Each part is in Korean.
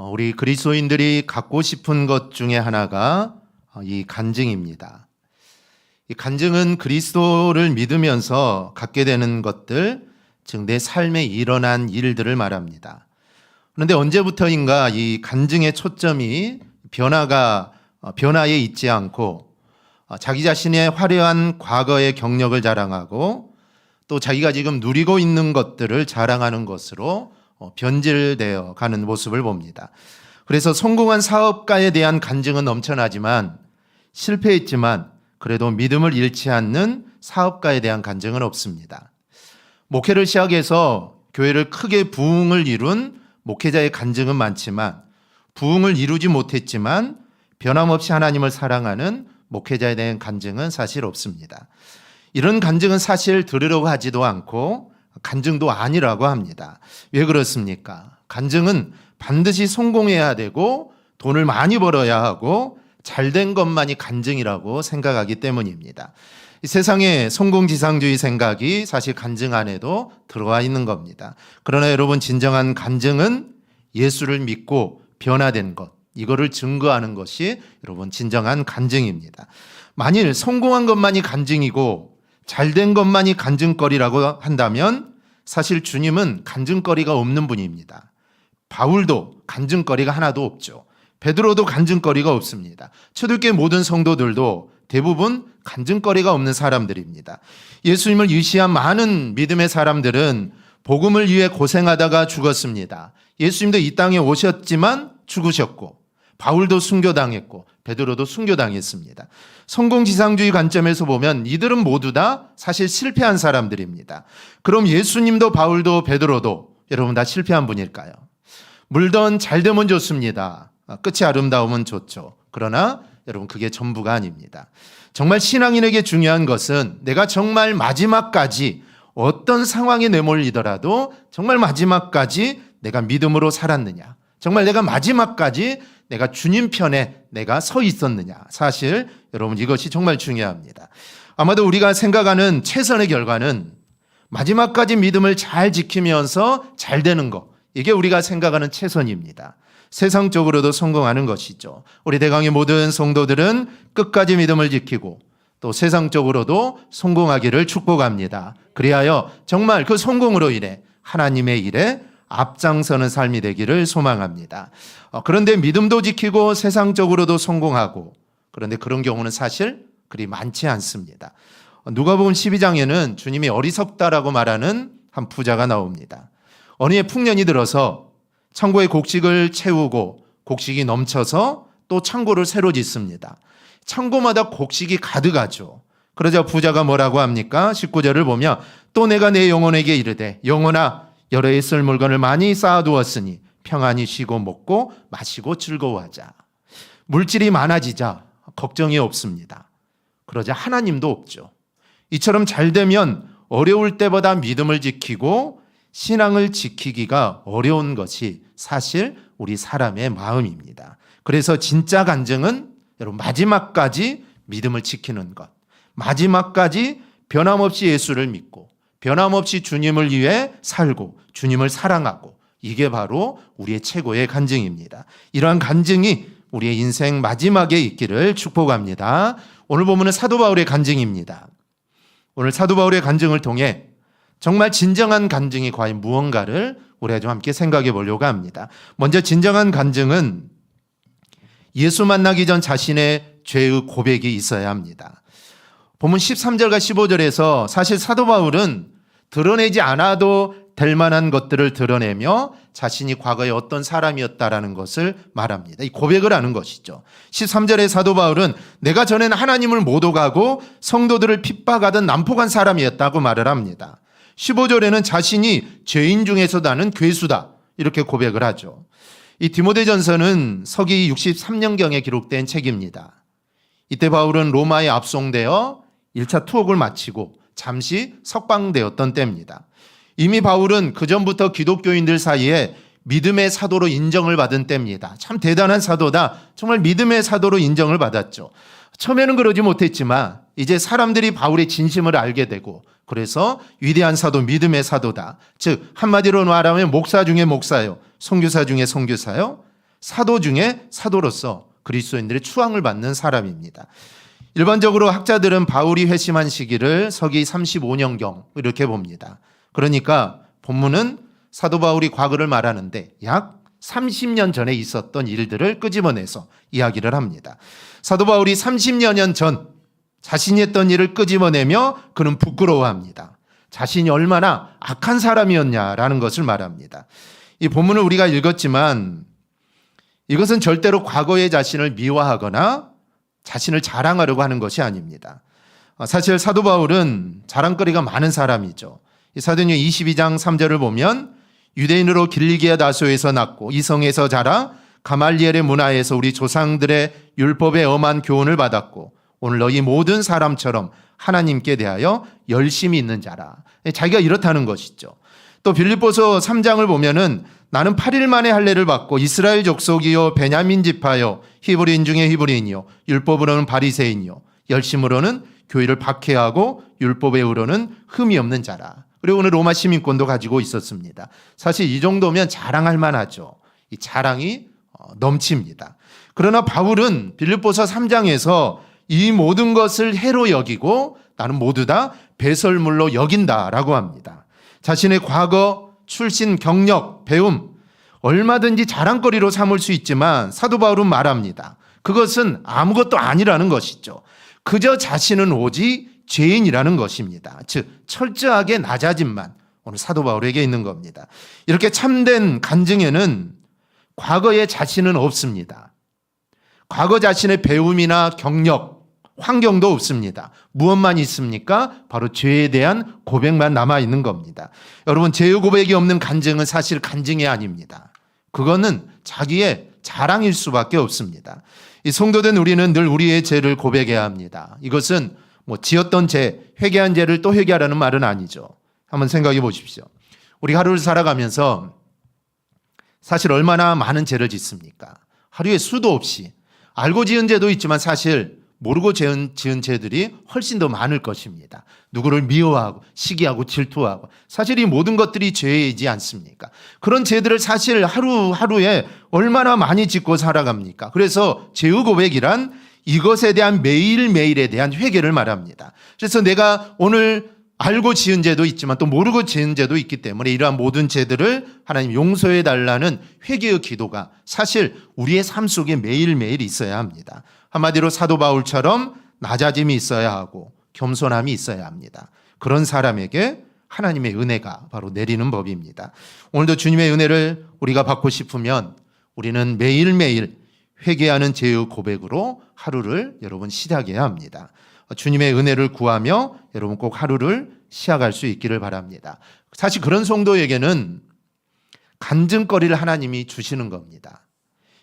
우리 그리스도인들이 갖고 싶은 것 중에 하나가 이 간증입니다. 이 간증은 그리스도를 믿으면서 갖게 되는 것들, 즉 내 삶에 일어난 일들을 말합니다. 그런데 언제부터인가 이 간증의 초점이 변화에 있지 않고 자기 자신의 화려한 과거의 경력을 자랑하고 또 자기가 지금 누리고 있는 것들을 자랑하는 것으로 변질되어 가는 모습을 봅니다. 그래서 성공한 사업가에 대한 간증은 넘쳐나지만 실패했지만 그래도 믿음을 잃지 않는 사업가에 대한 간증은 없습니다. 목회를 시작해서 교회를 크게 부흥을 이룬 목회자의 간증은 많지만 부흥을 이루지 못했지만 변함없이 하나님을 사랑하는 목회자에 대한 간증은 사실 없습니다. 이런 간증은 사실 들으려고 하지도 않고 간증도 아니라고 합니다. 왜 그렇습니까? 간증은 반드시 성공해야 되고 돈을 많이 벌어야 하고 잘된 것만이 간증이라고 생각하기 때문입니다. 이 세상에 성공지상주의 생각이 사실 간증 안에도 들어와 있는 겁니다. 그러나 여러분, 진정한 간증은 예수를 믿고 변화된 것, 이거를 증거하는 것이 여러분 진정한 간증입니다. 만일 성공한 것만이 간증이고 잘된 것만이 간증거리라고 한다면 사실 주님은 간증거리가 없는 분입니다. 바울도 간증거리가 하나도 없죠. 베드로도 간증거리가 없습니다. 초대교회 모든 성도들도 대부분 간증거리가 없는 사람들입니다. 예수님을 의시한 많은 믿음의 사람들은 복음을 위해 고생하다가 죽었습니다. 예수님도 이 땅에 오셨지만 죽으셨고 바울도 순교당했고 베드로도 순교당했습니다. 성공지상주의 관점에서 보면 이들은 모두 다 사실 실패한 사람들입니다. 그럼 예수님도 바울도 베드로도 여러분 다 실패한 분일까요? 물론 잘되면 좋습니다. 끝이 아름다우면 좋죠. 그러나 여러분 그게 전부가 아닙니다. 정말 신앙인에게 중요한 것은 내가 정말 마지막까지 어떤 상황에 내몰리더라도 정말 마지막까지 내가 믿음으로 살았느냐, 정말 내가 마지막까지 내가 주님 편에 내가 서 있었느냐. 사실 여러분 이것이 정말 중요합니다. 아마도 우리가 생각하는 최선의 결과는 마지막까지 믿음을 잘 지키면서 잘 되는 것, 이게 우리가 생각하는 최선입니다. 세상적으로도 성공하는 것이죠. 우리 대강의 모든 성도들은 끝까지 믿음을 지키고 또 세상적으로도 성공하기를 축복합니다. 그리하여 정말 그 성공으로 인해 하나님의 일에 앞장서는 삶이 되기를 소망합니다. 그런데 믿음도 지키고 세상적으로도 성공하고, 그런데 그런 경우는 사실 그리 많지 않습니다. 누가복음 12장에는 주님이 어리석다라고 말하는 한 부자가 나옵니다. 어느 해 풍년이 들어서 창고에 곡식을 채우고 곡식이 넘쳐서 또 창고를 새로 짓습니다. 창고마다 곡식이 가득하죠. 그러자 부자가 뭐라고 합니까? 19절을 보면 또 내가 내 영혼에게 이르되 영혼아 여러 해 쓸 물건을 많이 쌓아두었으니 평안히 쉬고 먹고 마시고 즐거워하자. 물질이 많아지자 걱정이 없습니다. 그러자 하나님도 없죠. 이처럼 잘 되면 어려울 때보다 믿음을 지키고 신앙을 지키기가 어려운 것이 사실 우리 사람의 마음입니다. 그래서 진짜 간증은 여러분 마지막까지 믿음을 지키는 것, 마지막까지 변함없이 예수를 믿고 변함없이 주님을 위해 살고 주님을 사랑하고, 이게 바로 우리의 최고의 간증입니다. 이러한 간증이 우리의 인생 마지막에 있기를 축복합니다. 오늘 보면은 사도 바울의 간증입니다. 오늘 사도 바울의 간증을 통해 정말 진정한 간증이 과연 무언가를 우리가 좀 함께 생각해 보려고 합니다. 먼저 진정한 간증은 예수 만나기 전 자신의 죄의 고백이 있어야 합니다. 보면 13절과 15절에서 사실 사도 바울은 드러내지 않아도 될 만한 것들을 드러내며 자신이 과거에 어떤 사람이었다라는 것을 말합니다. 이 고백을 하는 것이죠. 13절에 사도 바울은 내가 전에는 하나님을 못 오가고 성도들을 핍박하던 난폭한 사람이었다고 말을 합니다. 15절에는 자신이 죄인 중에서 나는 괴수다, 이렇게 고백을 하죠. 이 디모데전서는 서기 63년경에 기록된 책입니다. 이때 바울은 로마에 압송되어 1차 투옥을 마치고 잠시 석방되었던 때입니다. 이미 바울은 그전부터 기독교인들 사이에 믿음의 사도로 인정을 받은 때입니다. 참 대단한 사도다, 정말 믿음의 사도로 인정을 받았죠. 처음에는 그러지 못했지만 이제 사람들이 바울의 진심을 알게 되고, 그래서 위대한 사도, 믿음의 사도다. 즉 한마디로 말하면 목사 중에 목사요, 선교사 중에 선교사요, 사도 중에 사도로서 그리스도인들의 추앙을 받는 사람입니다. 일반적으로 학자들은 바울이 회심한 시기를 서기 35년경 이렇게 봅니다. 그러니까 본문은 사도 바울이 과거를 말하는데 약 30년 전에 있었던 일들을 끄집어내서 이야기를 합니다. 사도 바울이 30여 전 자신이 했던 일을 끄집어내며 그는 부끄러워합니다. 자신이 얼마나 악한 사람이었냐라는 것을 말합니다. 이 본문을 우리가 읽었지만 이것은 절대로 과거의 자신을 미화하거나 자신을 자랑하려고 하는 것이 아닙니다. 사실 사도 바울은 자랑거리가 많은 사람이죠. 사도행전 22장 3절을 보면 유대인으로 길리기아 다소에서 낳고 이성에서 자라 가말리엘의 문화에서 우리 조상들의 율법에 엄한 교훈을 받았고 오늘 너희 모든 사람처럼 하나님께 대하여 열심히 있는 자라. 자기가 이렇다는 것이죠. 또 빌립보서 3장을 보면은 나는 8일 만에 할례를 받고 이스라엘 족속이요 베냐민 지파요 히브리인 중에 히브리인이요 율법으로는 바리새인이요 열심으로는 교회를 박해하고 율법에 의로는 흠이 없는 자라. 그리고 오늘 로마 시민권도 가지고 있었습니다. 사실 이 정도면 자랑할 만하죠. 이 자랑이 넘칩니다. 그러나 바울은 빌립보서 3장에서 이 모든 것을 해로 여기고 나는 모두 다 배설물로 여긴다라고 합니다. 자신의 과거, 출신, 경력, 배움 얼마든지 자랑거리로 삼을 수 있지만 사도 바울은 말합니다. 그것은 아무것도 아니라는 것이죠. 그저 자신은 오직 죄인이라는 것입니다. 즉 철저하게 낮아짐만 오늘 사도 바울에게 있는 겁니다. 이렇게 참된 간증에는 과거의 자신은 없습니다. 과거 자신의 배움이나 경력, 환경도 없습니다. 무엇만 있습니까? 바로 죄에 대한 고백만 남아있는 겁니다. 여러분, 죄의 고백이 없는 간증은 사실 간증이 아닙니다. 그거는 자기의 자랑일 수밖에 없습니다. 이 성도된 우리는 늘 우리의 죄를 고백해야 합니다. 이것은 지었던 죄, 회개한 죄를 또 회개하라는 말은 아니죠. 한번 생각해 보십시오. 우리 하루를 살아가면서 사실 얼마나 많은 죄를 짓습니까? 하루에 수도 없이 알고 지은 죄도 있지만 사실 모르고 지은 죄들이 훨씬 더 많을 것입니다. 누구를 미워하고 시기하고 질투하고 사실 이 모든 것들이 죄이지 않습니까? 그런 죄들을 사실 하루하루에 얼마나 많이 짓고 살아갑니까? 그래서 죄의 고백이란 이것에 대한 매일매일에 대한 회개를 말합니다. 그래서 내가 오늘 알고 지은 죄도 있지만 또 모르고 지은 죄도 있기 때문에 이러한 모든 죄들을 하나님 용서해 달라는 회개의 기도가 사실 우리의 삶 속에 매일매일 있어야 합니다. 한마디로 사도 바울처럼 낮아짐이 있어야 하고 겸손함이 있어야 합니다. 그런 사람에게 하나님의 은혜가 바로 내리는 법입니다. 오늘도 주님의 은혜를 우리가 받고 싶으면 우리는 매일매일 회개하는 죄의 고백으로 하루를 여러분 시작해야 합니다. 주님의 은혜를 구하며 여러분 꼭 하루를 시작할 수 있기를 바랍니다. 사실 그런 성도에게는 간증거리를 하나님이 주시는 겁니다.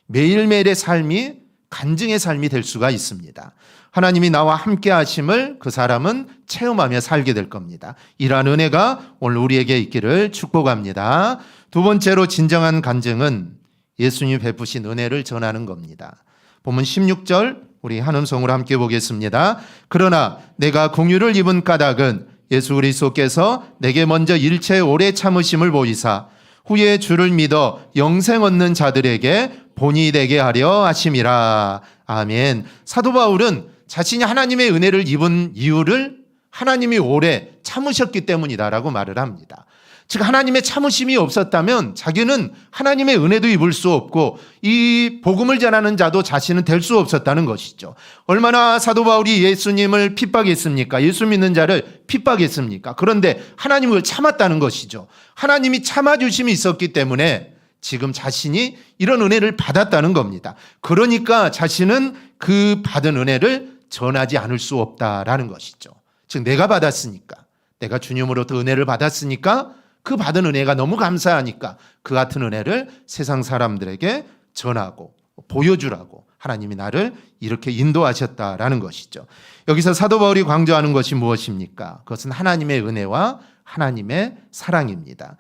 매일매일의 삶이 간증의 삶이 될 수가 있습니다. 하나님이 나와 함께 하심을 그 사람은 체험하며 살게 될 겁니다. 이러한 은혜가 오늘 우리에게 있기를 축복합니다. 두 번째로 진정한 간증은 예수님이 베푸신 은혜를 전하는 겁니다. 본문 16절 우리 한음성으로 함께 보겠습니다. 그러나 내가 공유를 입은 까닭은 예수 그리스도께서 내게 먼저 일체 오래 참으심을 보이사 후에 주를 믿어 영생 얻는 자들에게 본이 되게 하려 하심이라. 아멘. 사도 바울은 자신이 하나님의 은혜를 입은 이유를 하나님이 오래 참으셨기 때문이다라고 말을 합니다. 즉 하나님의 참으심이 없었다면 자기는 하나님의 은혜도 입을 수 없고 이 복음을 전하는 자도 자신은 될 수 없었다는 것이죠. 얼마나 사도 바울이 예수님을 핍박했습니까? 예수 믿는 자를 핍박했습니까? 그런데 하나님을 참았다는 것이죠. 하나님이 참아주심이 있었기 때문에 지금 자신이 이런 은혜를 받았다는 겁니다. 그러니까 자신은 그 받은 은혜를 전하지 않을 수 없다라는 것이죠. 즉 내가 받았으니까, 내가 주님으로부터 은혜를 받았으니까 그 받은 은혜가 너무 감사하니까 그 같은 은혜를 세상 사람들에게 전하고 보여주라고 하나님이 나를 이렇게 인도하셨다라는 것이죠. 여기서 사도 바울이 강조하는 것이 무엇입니까? 그것은 하나님의 은혜와 하나님의 사랑입니다.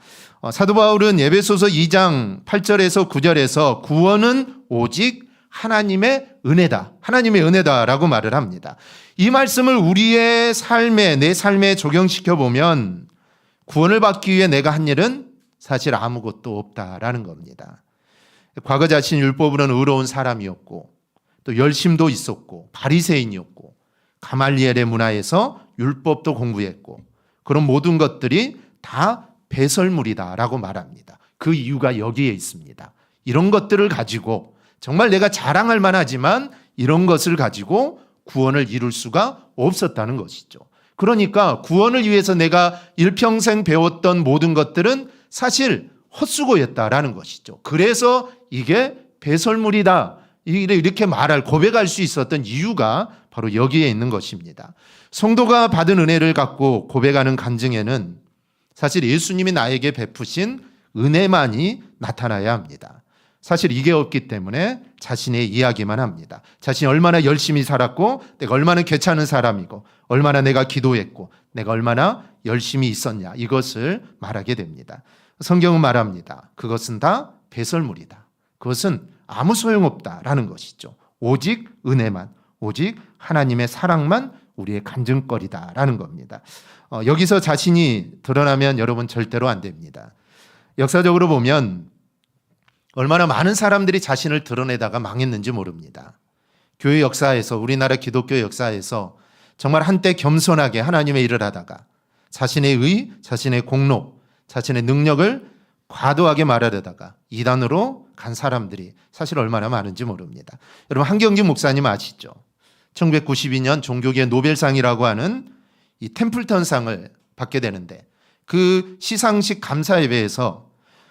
사도 바울은 에베소서 2장 8절에서 9절에서 구원은 오직 하나님의 은혜다. 하나님의 은혜다라고 말을 합니다. 이 말씀을 우리의 삶에, 내 삶에 적용시켜 보면 구원을 받기 위해 내가 한 일은 사실 아무것도 없다라는 겁니다. 과거 자신 율법으로는 의로운 사람이었고 또 열심도 있었고 바리새인이었고 가말리엘의 문화에서 율법도 공부했고 그런 모든 것들이 다 배설물이다라고 말합니다. 그 이유가 여기에 있습니다. 이런 것들을 가지고 정말 내가 자랑할 만하지만 이런 것을 가지고 구원을 이룰 수가 없었다는 것이죠. 그러니까 구원을 위해서 내가 일평생 배웠던 모든 것들은 사실 헛수고였다라는 것이죠. 그래서 이게 배설물이다 이렇게 고백할 수 있었던 이유가 바로 여기에 있는 것입니다. 성도가 받은 은혜를 갖고 고백하는 간증에는 사실 예수님이 나에게 베푸신 은혜만이 나타나야 합니다. 사실 이게 없기 때문에 자신의 이야기만 합니다. 자신이 얼마나 열심히 살았고 내가 얼마나 괜찮은 사람이고 얼마나 내가 기도했고 내가 얼마나 열심히 있었냐 이것을 말하게 됩니다. 성경은 말합니다. 그것은 다 배설물이다. 그것은 아무 소용없다라는 것이죠. 오직 은혜만, 오직 하나님의 사랑만 우리의 간증거리다라는 겁니다. 여기서 자신이 드러나면 여러분 절대로 안 됩니다. 역사적으로 보면 얼마나 많은 사람들이 자신을 드러내다가 망했는지 모릅니다. 교회 역사에서 우리나라 기독교 역사에서 정말 한때 겸손하게 하나님의 일을 하다가 자신의 의, 자신의 공로, 자신의 능력을 과도하게 말하려다가 이단으로 간 사람들이 사실 얼마나 많은지 모릅니다. 여러분 한경진 목사님 아시죠? 1992년 종교계 노벨상이라고 하는 이 템플턴상을 받게 되는데 그 시상식 감사 예배에서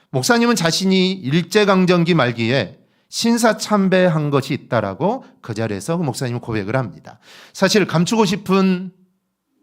목사님은 자신이 일제강점기 말기에 신사참배한 것이 있다라고 그 자리에서 그 목사님은 고백을 합니다. 사실 감추고 싶은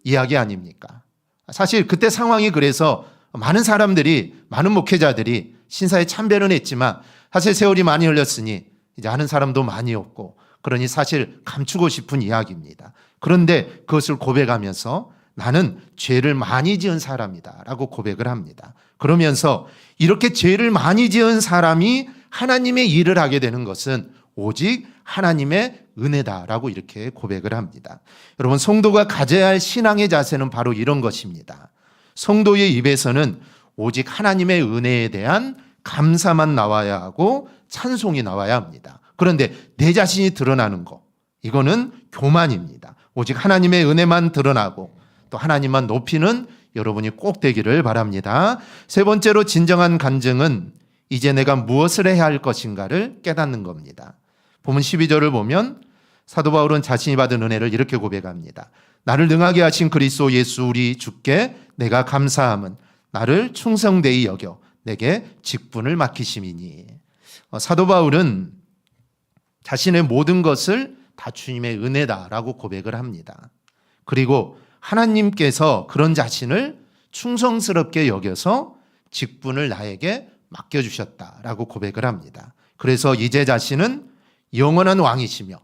이야기 아닙니까? 사실 그때 상황이 그래서 많은 사람들이 많은 목회자들이 신사에 참배는 했지만 사실 세월이 많이 흘렀으니 이제 아는 사람도 많이 없고 그러니 사실 감추고 싶은 이야기입니다. 그런데 그것을 고백하면서 나는 죄를 많이 지은 사람이다 라고 고백을 합니다. 그러면서 이렇게 죄를 많이 지은 사람이 하나님의 일을 하게 되는 것은 오직 하나님의 은혜다라고 이렇게 고백을 합니다. 여러분 성도가 가져야 할 신앙의 자세는 바로 이런 것입니다. 성도의 입에서는 오직 하나님의 은혜에 대한 감사만 나와야 하고 찬송이 나와야 합니다. 그런데 내 자신이 드러나는 것 이거는 교만입니다. 오직 하나님의 은혜만 드러나고 또 하나님만 높이는 여러분이 꼭 되기를 바랍니다. 세 번째로 진정한 간증은 이제 내가 무엇을 해야 할 것인가를 깨닫는 겁니다. 본문 12절을 보면 사도 바울은 자신이 받은 은혜를 이렇게 고백합니다. 나를 능하게 하신 그리스도 예수 우리 주께 내가 감사함은 나를 충성되이 여겨 내게 직분을 맡기심이니. 사도 바울은 자신의 모든 것을 다 주님의 은혜다라고 고백을 합니다. 그리고 하나님께서 그런 자신을 충성스럽게 여겨서 직분을 나에게 맡겨주셨다라고 고백을 합니다. 그래서 이제 자신은 영원한 왕이시며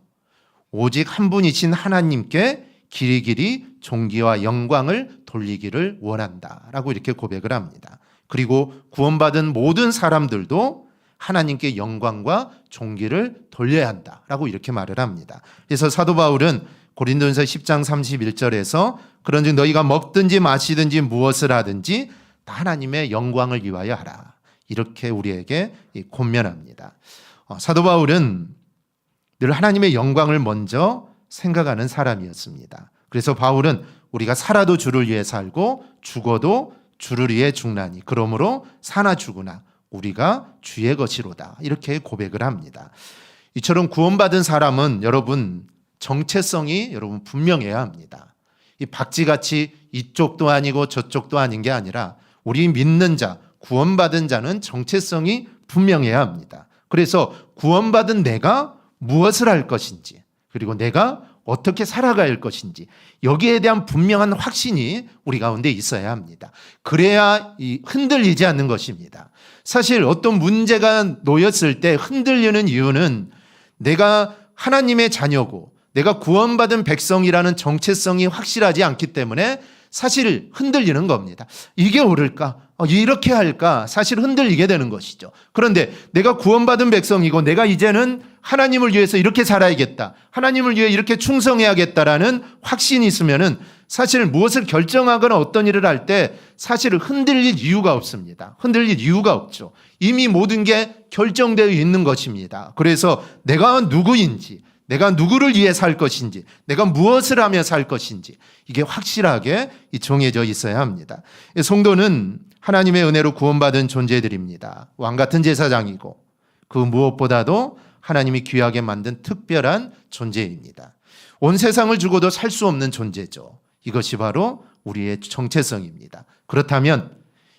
오직 한 분이신 하나님께 길이길이 존귀와 영광을 돌리기를 원한다라고 이렇게 고백을 합니다. 그리고 구원받은 모든 사람들도 하나님께 영광과 존귀를 돌려야 한다라고 이렇게 말을 합니다. 그래서 사도 바울은 고린도전서 10장 31절에서 그런즉 너희가 먹든지 마시든지 무엇을 하든지 다 하나님의 영광을 위하여 하라. 이렇게 우리에게 권면합니다. 사도 바울은 늘 하나님의 영광을 먼저 생각하는 사람이었습니다. 그래서 바울은 우리가 살아도 주를 위해 살고 죽어도 주를 위해 죽나니 그러므로 사나 죽으나 우리가 주의 것이로다. 이렇게 고백을 합니다. 이처럼 구원받은 사람은 여러분 정체성이 여러분 분명해야 합니다. 이 박쥐같이 이쪽도 아니고 저쪽도 아닌 게 아니라 우리 믿는 자, 구원받은 자는 정체성이 분명해야 합니다. 그래서 구원받은 내가 무엇을 할 것인지 그리고 내가 어떻게 살아가야 할 것인지 여기에 대한 분명한 확신이 우리 가운데 있어야 합니다. 그래야 흔들리지 않는 것입니다. 사실 어떤 문제가 놓였을 때 흔들리는 이유는 내가 하나님의 자녀고 내가 구원받은 백성이라는 정체성이 확실하지 않기 때문에 사실 흔들리는 겁니다. 이게 옳을까? 이렇게 할까? 사실 흔들리게 되는 것이죠. 그런데 내가 구원받은 백성이고 내가 이제는 하나님을 위해서 이렇게 살아야겠다, 하나님을 위해 이렇게 충성해야겠다라는 확신이 있으면은 사실 무엇을 결정하거나 어떤 일을 할 때 사실은 흔들릴 이유가 없습니다. 흔들릴 이유가 없죠. 이미 모든 게 결정되어 있는 것입니다. 그래서 내가 누구인지, 내가 누구를 위해 살 것인지, 내가 무엇을 하며 살 것인지 이게 확실하게 정해져 있어야 합니다. 성도는 하나님의 은혜로 구원받은 존재들입니다. 왕같은 제사장이고 그 무엇보다도 하나님이 귀하게 만든 특별한 존재입니다. 온 세상을 주고도 살 수 없는 존재죠. 이것이 바로 우리의 정체성입니다. 그렇다면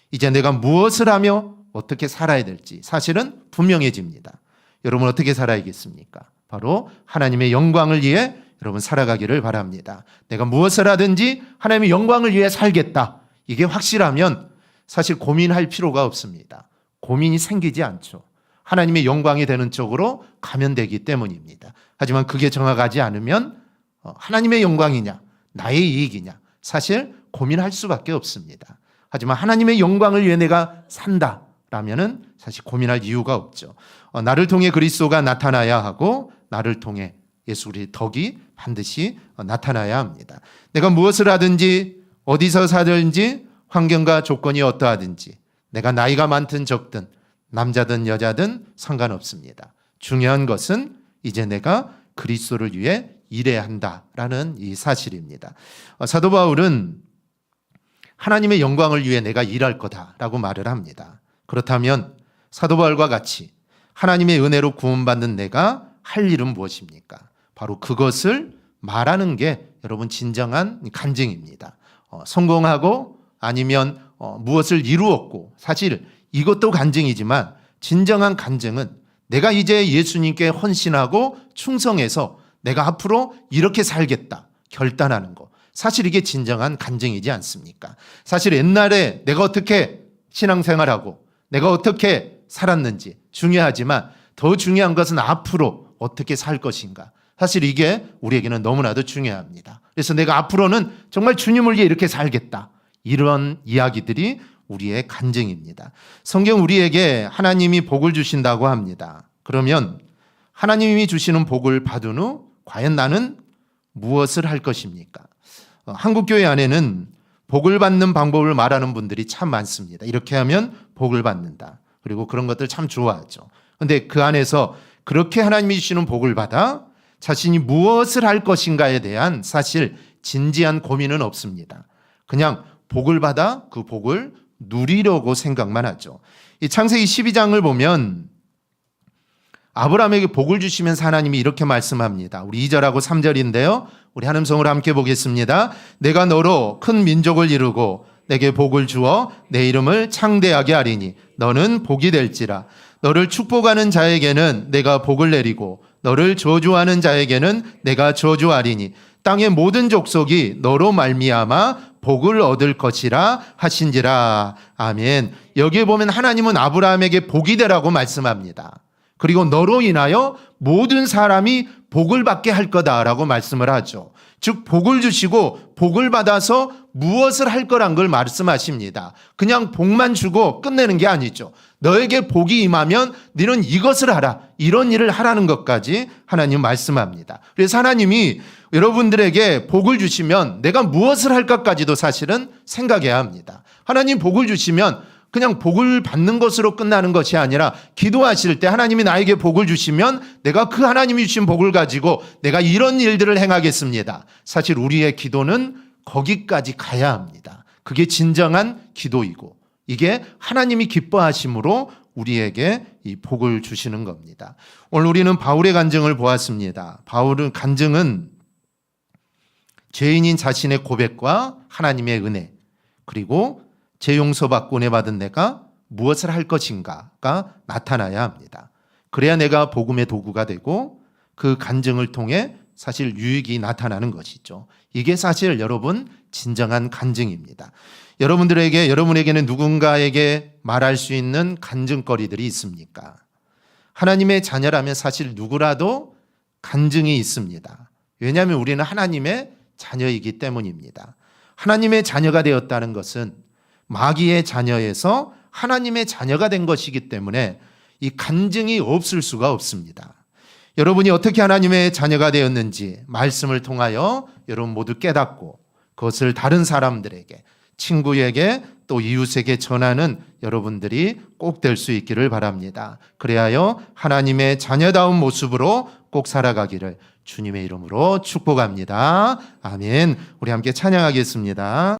이제 내가 무엇을 하며 어떻게 살아야 될지 사실은 분명해집니다. 여러분 어떻게 살아야겠습니까? 바로 하나님의 영광을 위해 여러분 살아가기를 바랍니다. 내가 무엇을 하든지 하나님의 영광을 위해 살겠다. 이게 확실하면 사실 고민할 필요가 없습니다. 고민이 생기지 않죠. 하나님의 영광이 되는 쪽으로 가면 되기 때문입니다. 하지만 그게 정확하지 않으면 하나님의 영광이냐 나의 이익이냐 사실 고민할 수밖에 없습니다. 하지만 하나님의 영광을 위해 내가 산다라면은 사실 고민할 이유가 없죠. 나를 통해 그리스도가 나타나야 하고 나를 통해 예수 그리스도의 덕이 반드시 나타나야 합니다. 내가 무엇을 하든지 어디서 사든지 환경과 조건이 어떠하든지 내가 나이가 많든 적든 남자든 여자든 상관없습니다. 중요한 것은 이제 내가 그리스도를 위해 일해야 한다라는 이 사실입니다. 사도 바울은 하나님의 영광을 위해 내가 일할 거다라고 말을 합니다. 그렇다면 사도 바울과 같이 하나님의 은혜로 구원받는 내가 할 일은 무엇입니까? 바로 그것을 말하는 게 여러분 진정한 간증입니다. 성공하고 아니면 무엇을 이루었고 사실 이것도 간증이지만 진정한 간증은 내가 이제 예수님께 헌신하고 충성해서 내가 앞으로 이렇게 살겠다 결단하는 거. 사실 이게 진정한 간증이지 않습니까? 사실 옛날에 내가 어떻게 신앙생활하고 내가 어떻게 살았는지 중요하지만 더 중요한 것은 앞으로 어떻게 살 것인가. 사실 이게 우리에게는 너무나도 중요합니다. 그래서 내가 앞으로는 정말 주님을 위해 이렇게 살겠다. 이런 이야기들이 우리의 간증입니다. 성경 우리에게 하나님이 복을 주신다고 합니다. 그러면 하나님이 주시는 복을 받은 후 과연 나는 무엇을 할 것입니까? 한국교회 안에는 복을 받는 방법을 말하는 분들이 참 많습니다. 이렇게 하면 복을 받는다. 그리고 그런 것들 참 좋아하죠. 그런데 그 안에서 그렇게 하나님이 주시는 복을 받아 자신이 무엇을 할 것인가에 대한 사실 진지한 고민은 없습니다. 그냥 복을 받아 그 복을 누리려고 생각만 하죠. 이 창세기 12장을 보면 아브라함에게 복을 주시면서 하나님이 이렇게 말씀합니다. 우리 2절하고 3절인데요. 우리 한 음성으로 함께 보겠습니다. 내가 너로 큰 민족을 이루고 내게 복을 주어 내 이름을 창대하게 하리니 너는 복이 될지라. 너를 축복하는 자에게는 내가 복을 내리고 너를 저주하는 자에게는 내가 저주하리니 땅의 모든 족속이 너로 말미암아 복을 얻을 것이라 하신지라. 아멘. 여기에 보면 하나님은 아브라함에게 복이 되라고 말씀합니다. 그리고 너로 인하여 모든 사람이 복을 받게 할 거다라고 말씀을 하죠. 즉 복을 주시고 복을 받아서 무엇을 할 거란 걸 말씀하십니다. 그냥 복만 주고 끝내는 게 아니죠. 너에게 복이 임하면 너는 이것을 하라. 이런 일을 하라는 것까지 하나님 말씀합니다. 그래서 하나님이 여러분들에게 복을 주시면 내가 무엇을 할 것까지도 사실은 생각해야 합니다. 하나님 복을 주시면 그냥 복을 받는 것으로 끝나는 것이 아니라 기도하실 때 하나님이 나에게 복을 주시면 내가 그 하나님이 주신 복을 가지고 내가 이런 일들을 행하겠습니다. 사실 우리의 기도는 거기까지 가야 합니다. 그게 진정한 기도이고 이게 하나님이 기뻐하심으로 우리에게 이 복을 주시는 겁니다. 오늘 우리는 바울의 간증을 보았습니다. 바울의 간증은 죄인인 자신의 고백과 하나님의 은혜 그리고 제 용서받고 은혜 받은 내가 무엇을 할 것인가가 나타나야 합니다. 그래야 내가 복음의 도구가 되고 그 간증을 통해 사실 유익이 나타나는 것이죠. 이게 사실 여러분 진정한 간증입니다. 여러분에게는 누군가에게 말할 수 있는 간증거리들이 있습니까? 하나님의 자녀라면 사실 누구라도 간증이 있습니다. 왜냐하면 우리는 하나님의 자녀이기 때문입니다. 하나님의 자녀가 되었다는 것은 마귀의 자녀에서 하나님의 자녀가 된 것이기 때문에 이 간증이 없을 수가 없습니다. 여러분이 어떻게 하나님의 자녀가 되었는지 말씀을 통하여 여러분 모두 깨닫고 그것을 다른 사람들에게, 친구에게 또 이웃에게 전하는 여러분들이 꼭 될 수 있기를 바랍니다. 그래야 하나님의 자녀다운 모습으로 꼭 살아가기를 주님의 이름으로 축복합니다. 아멘. 우리 함께 찬양하겠습니다.